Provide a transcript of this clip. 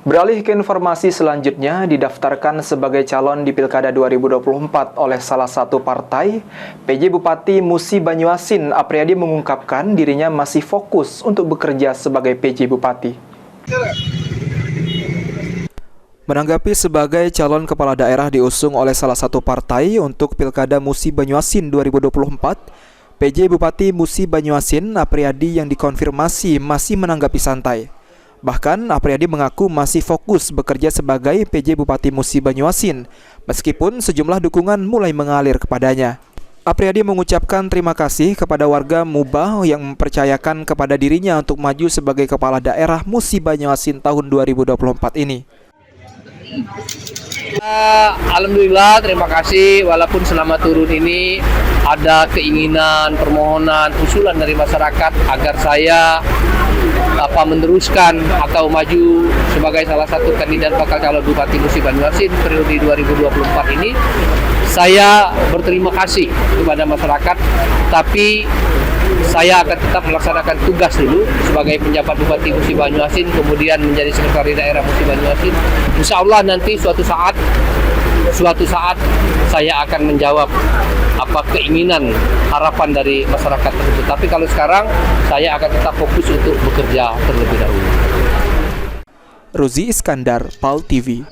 Beralih ke informasi selanjutnya, didaftarkan sebagai calon di Pilkada 2024 oleh salah satu partai, PJ Bupati Musi Banyuasin Apriyadi mengungkapkan dirinya masih fokus untuk bekerja sebagai PJ Bupati. Menanggapi sebagai calon kepala daerah diusung oleh salah satu partai untuk Pilkada Musi Banyuasin 2024, PJ Bupati Musi Banyuasin Apriyadi yang dikonfirmasi masih menanggapi santai. Bahkan Apriyadi mengaku masih fokus bekerja sebagai PJ Bupati Musi Banyuasin, meskipun sejumlah dukungan mulai mengalir kepadanya. Apriyadi mengucapkan terima kasih kepada warga Mubah yang mempercayakan kepada dirinya untuk maju sebagai kepala daerah Musi Banyuasin tahun 2024 ini. Alhamdulillah, terima kasih. Walaupun selama turun ini ada keinginan, permohonan, usulan dari masyarakat agar saya meneruskan atau maju sebagai salah satu kandidat bakal calon Bupati Musi Banyuasin periode 2024 ini, saya berterima kasih kepada masyarakat, tapi saya akan tetap melaksanakan tugas dulu sebagai penjabat Bupati Musi Banyuasin, kemudian menjadi sekretaris daerah Musi Banyuasin. Insya Allah nanti suatu saat saya akan menjawab apa keinginan, harapan dari masyarakat tersebut. Tapi kalau sekarang saya akan tetap fokus untuk bekerja terlebih dahulu. Rozi Iskandar, PAL TV.